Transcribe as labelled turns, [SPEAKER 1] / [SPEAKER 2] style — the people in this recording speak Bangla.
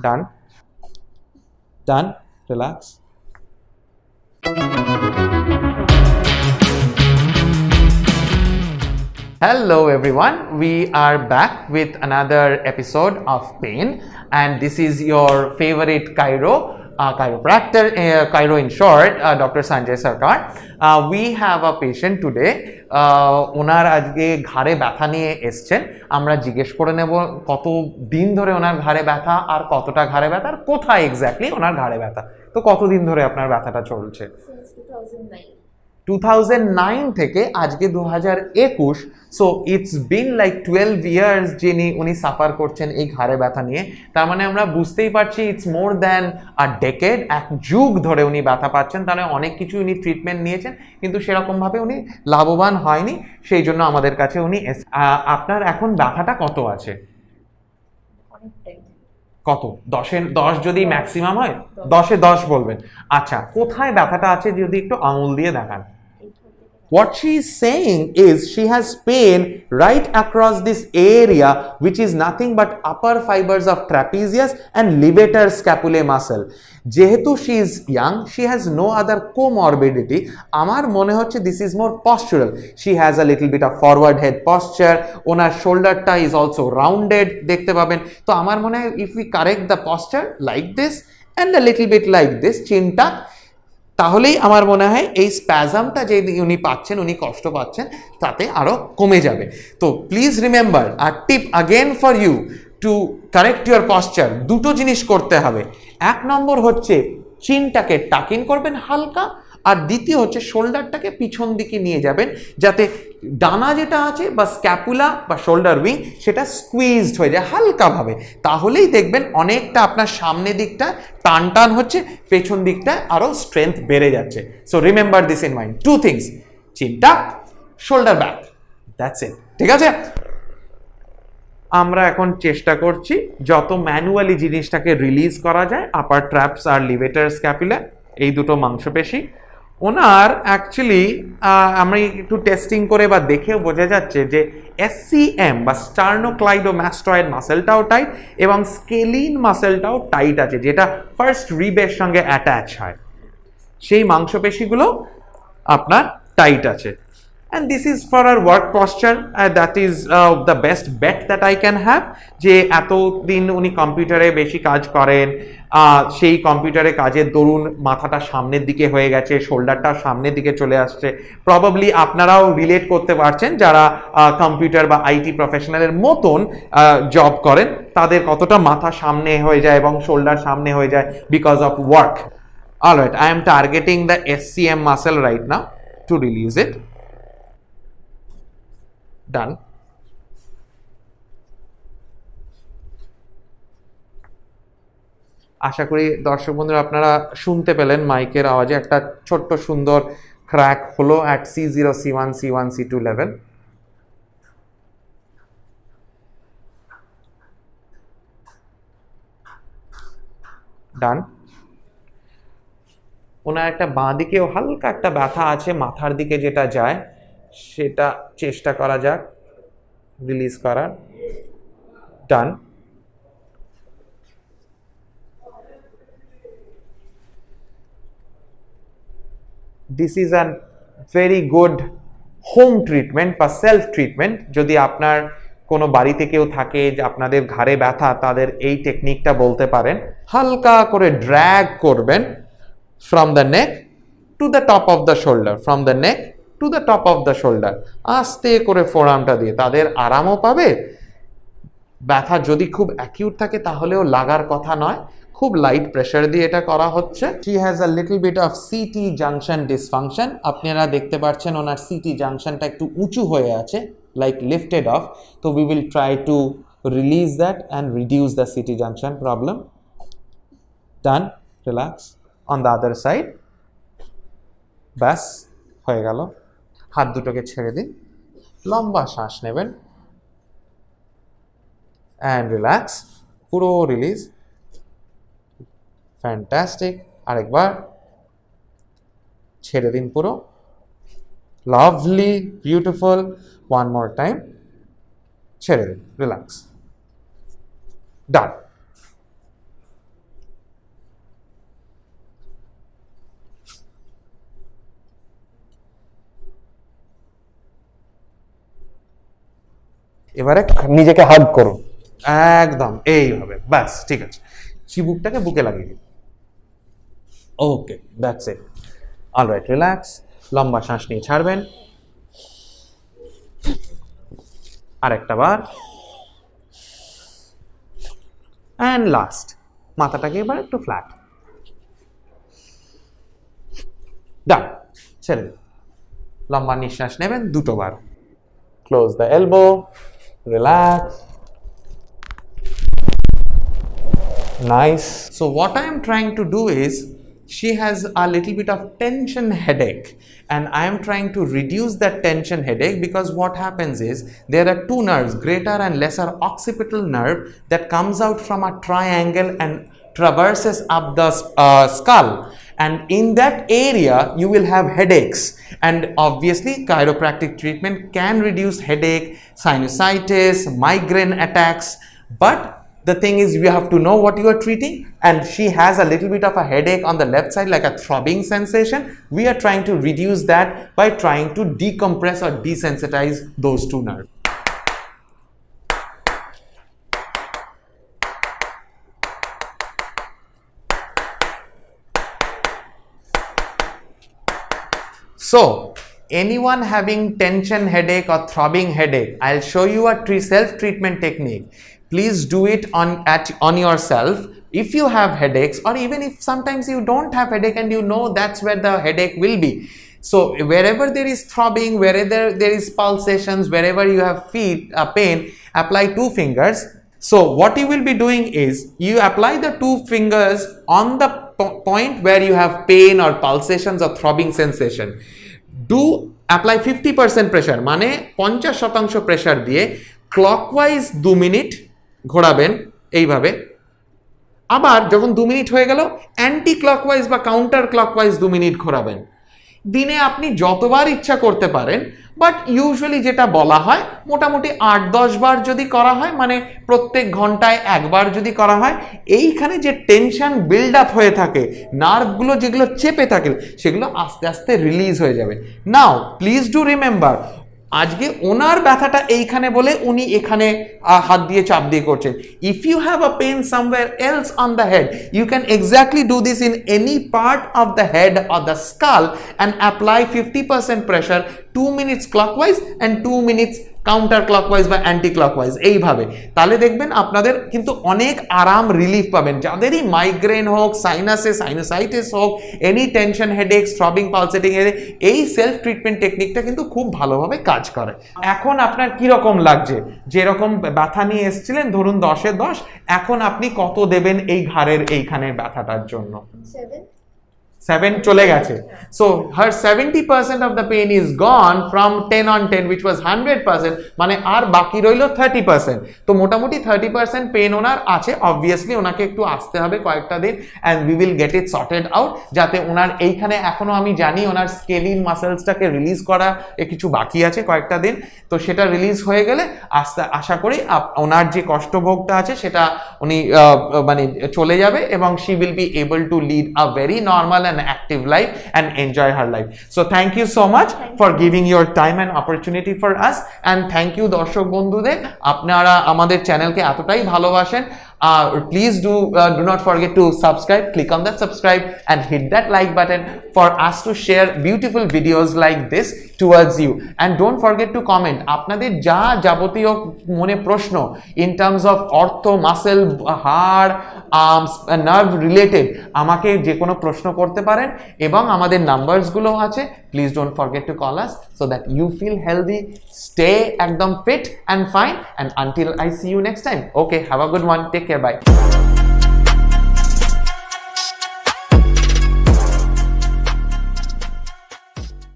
[SPEAKER 1] Done. Done. Relax. Hello everyone, we are back with another episode of Pain, and this is your favorite chiropractor, chiro in short, Dr. Sanjay Sarkar. We have a patient today. ওনার আজকে ঘাড়ে ব্যথা নিয়ে এসছেন। আমরা জিজ্ঞেস করে নেব কত দিন ধরে ওনার ঘাড়ে ব্যথা, আর কতটা ঘাড়ে ব্যথা, আর কোথায় এক্স্যাক্টলি ওনার ঘাড়ে ব্যথা। তো কতদিন ধরে আপনার ব্যথাটা চলছে? 2009 থেকে আজকে 2021, so it's been like 12 years উনি সাফার করছেন এই ঘাড়ে ব্যথা নিয়ে। তার মানে আমরা বুঝতেই পারছি it's more than a decade, এক যুগ ধরে উনি ব্যথা পাচ্ছেন। তাহলে অনেক কিছু উনি ট্রিটমেন্ট নিয়েছেন, কিন্তু সেরকমভাবে উনি লাভবান হয়নি, সেই জন্য আমাদের কাছে উনি আপনার এখন ব্যথাটা কত আছে? কত? 10 যদি ম্যাক্সিমাম হয়, 10-এ 10 বলবেন। আচ্ছা, কোথায় ব্যথাটা আছে যদি একটু আঙুল দিয়ে দেখান। What she is saying is she has pain right across this area, which is nothing but upper fibers of trapezius and levator scapulae muscle. যেহেতু she is young, she has no other comorbidity. আমার মনে হচ্ছে this is more postural. She has a little bit of forward head posture. Owner শোল্ডারটা is also rounded, দেখতে পাবেন। তো আমার মনে হয় if we correct the posture like this and a little bit like this, চিনটা, তাহলেই আমার মনে হয় এই স্প্যাজমটা যে উনি পাচ্ছেন, উনি কষ্ট পাচ্ছেন, তাতে আরও কমে যাবে। তো প্লিজ রিমেম্বার, আর tip again for you to correct your posture, দুটো জিনিস করতে হবে। 1 নম্বর হচ্ছে চিনটাকে টাক ইন করবেন হালকা, আর দ্বিতীয় হচ্ছে শোল্ডারটাকে পিছন দিকে নিয়ে যাবেন, যাতে ডানা যেটা আছে বা স্ক্যাপুলা বা শোল্ডার উইং সেটা স্কুইজড হয়ে যায় হালকাভাবে। তাহলেই দেখবেন অনেকটা আপনার সামনের দিকটা টান টান হচ্ছে, পেছন দিকটা আরও স্ট্রেংথ বেড়ে যাচ্ছে। So remember this in mind, 2 things, চিনটা, শোল্ডার ব্যাক, দ্যাটস ইট। ঠিক আছে, আমরা এখন চেষ্টা করছি যত ম্যানুয়ালি জিনিসটাকে রিলিজ করা যায়, আপার ট্র্যাপস আর লিভেটার স্ক্যাপুলা, এই দুটো মাংসপেশি। ওনার অ্যাকচুয়ালি আমরা একটু টেস্টিং করে বা দেখেও বোঝা যাচ্ছে যে SCM বা স্টার্নোক্লাইডোম্যাস্টয়েড মাসেলটাও টাইট এবং স্কেলিন মাসেলটাও টাইট আছে, যেটা ফার্স্ট রিবের সঙ্গে অ্যাটাচ হয়, সেই মাংসপেশিগুলো আপনার টাইট আছে। And this is for our work posture, that is the best bet that I can have. যে এতদিন উনি কম্পিউটারে বেশি কাজ করেন, সেই কম্পিউটারে কাজের দরুন মাথাটা সামনের দিকে হয়ে গেছে, শোল্ডারটা সামনের দিকে চলে আসছে। প্রবাবলি আপনারাও রিলেট করতে পারছেন যারা কম্পিউটার বা IT প্রফেশনালের মতন জব করেন, তাদের কতটা মাথা সামনে হয়ে যায় এবং শোল্ডার সামনে হয়ে যায় because of work. Alright, I am targeting the SCM muscle right now to release it. Done. আশা করি দর্শক বন্ধুরা আপনারা শুনতে পেলেন মাইকের আওয়াজে একটা ছোট্ট সুন্দর ক্র্যাক হলো at C0, C1, C1, C2 level. ডান। ওনার একটা বাঁ দিকেও হালকা একটা ব্যথা আছে, মাথার দিকে যেটা যায়, সেটা চেষ্টা করা যাক রিলিজ করার। Done. This is an very good home treatment বা সেলফ ট্রিটমেন্ট। যদি আপনার কোনো বাড়িতে কেউ থাকে যে আপনাদের ঘাড়ে ব্যথা, তাদের এই টেকনিকটা বলতে পারেন। হালকা করে ড্র্যাগ করবেন from the neck to the top of the shoulder, from the neck to the top of the shoulder, আস্তে করে ফোরআর্মটা দিয়ে তাদের আরামও পাবে। ব্যথা যদি খুব অ্যাকিউট থাকে তাহলেও লাগার কথা নয়, খুব লাইট প্রেশার দিয়ে এটা করা হচ্ছে। She has a little bit of CT junction dysfunction. আপনারা দেখতে পাচ্ছেন ওনার CT জাংশনটা একটু উঁচু হয়ে আছে, লাইক লিফটেড অফ। তো we will try to release that and reduce the CT junction problem. Done. Relax on the other side. ব্যাস হয়ে গেল। হাত দুটোকে ছেড়ে দিন, লম্বা শ্বাস নেবেন অ্যান্ড রিল্যাক্স, পুরো রিলিজ। ফ্যান্টাস্টিক। আরেকবার ছেড়ে দিন পুরো। Lovely, beautiful. One more time. ছেড়ে দিন, রিল্যাক্স। ডান।
[SPEAKER 2] এবারে নিজেকে হাগ করুন,
[SPEAKER 1] একদম এইভাবে, ব্যাস ঠিক আছে। চিবুকটাকে বুকে লাগিয়ে দিন। ওকে, দ্যাটস ইট। Alright, relax. লম্বা শ্বাস নিয়ে ছাড়বেন। আরেকটা বার, অ্যান্ড লাস্ট। মাথাটাকে এবার একটু ফ্ল্যাট। ডান, ছেড়ে দিন। লম্বা নিঃশ্বাস নেবেন 2 বার। Close the elbow, relax. Nice. So what I am trying to do is, she has a little bit of tension headache, and I am trying to reduce that tension headache, because what happens is there are 2 nerves, greater and lesser occipital nerve, that comes out from a triangle and traverses up the skull, and in that area you will have headaches, and obviously chiropractic treatment can reduce headache, sinusitis, migraine attacks, but the thing is you have to know what you are treating, and she has a little bit of a headache on the left side, like a throbbing sensation. We are trying to reduce that by trying to decompress or desensitize those 2 nerves. So anyone having tension headache or throbbing headache, I'll show you a self-treatment technique. Please do it on yourself. If you have headaches, or even if sometimes you don't have headache and you know that's where the headache will be. So wherever there is throbbing, wherever there is pulsations, wherever you have pain, apply 2 fingers. So what you will be doing is, you apply the 2 fingers on the point where you have pain or pulsations or throbbing sensation. Do apply 50% pressure, মানে 50% প্রেসার দিয়ে ক্লকওয়াইজ 2 মিনিট ঘোরাবেন এইভাবে। আবার যখন 2 মিনিট হয়ে গেল, অ্যান্টি ক্লকওয়াইজ বা কাউন্টার ক্লকওয়াইজ 2 মিনিট ঘোরাবেন। দিনে আপনি যতবার ইচ্ছা করতে পারেন, বাট ইউজুয়ালি যেটা বলা হয় মোটামুটি 8-10 বার যদি করা হয়, মানে প্রত্যেক ঘন্টায় 1 বার যদি করা হয়, এইখানে যে টেনশন বিল্ড আপ হয়ে থাকে, নার্ভগুলো যেগুলো চেপে থাকে, সেগুলো আস্তে আস্তে রিলিজ হয়ে যাবে। নাও প্লিজ ডু রিমেম্বার, আজকে ওনার ব্যথাটা এইখানে বলে উনি এখানে হাত দিয়ে চাপ দিয়ে করছেন। If you have a pen somewhere else on the head, you can exactly do this in any part of the head or the skull and apply 50% pressure, 2 minutes clockwise and 2 minutes counter clockwise বা অ্যান্টি ক্লকওয়াইজ, এইভাবে। তাহলে দেখবেন আপনাদের কিন্তু অনেক আরাম, রিলিফ পাবেন। যাদেরই মাইগ্রেন হোক, সাইনাসাইটিস হোক, any tension headache, throbbing pulsating, এই সেলফ ট্রিটমেন্ট টেকনিকটা কিন্তু খুব ভালোভাবে কাজ করে। এখন আপনার কিরকম লাগছে? যেরকম ব্যথা নিয়ে এসেছিলেন, ধরুন 10-এ 10, এখন আপনি কত দেবেন এই ঘাড়ের এইখানের ব্যথাটার জন্য? 7 চলে গেছে। So her 70% of the pain is gone from 10 on 10, which was 100%, মানে আর বাকি রইল 30%। তো মোটামুটি 30% পেন ওনার আছে। অবভিয়াসলি ওনাকে একটু আসতে হবে কয়েকটা দিন, and we will get it sorted out, যাতে ওনার এইখানে, এখনো আমি জানি ওনার স্কেলিন মাসেলসটাকে রিলিজ করা কিছু বাকি আছে কয়েকটা দিন, তো সেটা রিলিজ হয়ে গেলে আশা করি ওনার যে কষ্টভোগটা আছে সেটা উনি মানে চলে যাবে, এবং she will be able to lead a very normal and active life and enjoy her life. So thank you so much for giving your time and opportunity for us, and thank you দর্শক বন্ধুদের, আপনারা আমাদের চ্যানেলকে এতটাই ভালোবাসেন। Please do not forget to subscribe, click on that subscribe and hit that like button for us to share beautiful videos like this towards you, and don't forget to comment আপনাদের যা যাবতীয় মনে প্রশ্ন in terms of ortho, muscle, হাড়, আর্মস, নার্ভ রিলেটেড, আমাকে যে কোনো প্রশ্ন করতে পারেন, এবং আমাদের নাম্বারসগুলো আছে। Please don't forget to call us so that you feel healthy, stay একদম fit and fine, and until I see you next time, okay, have a good one, take care, bye.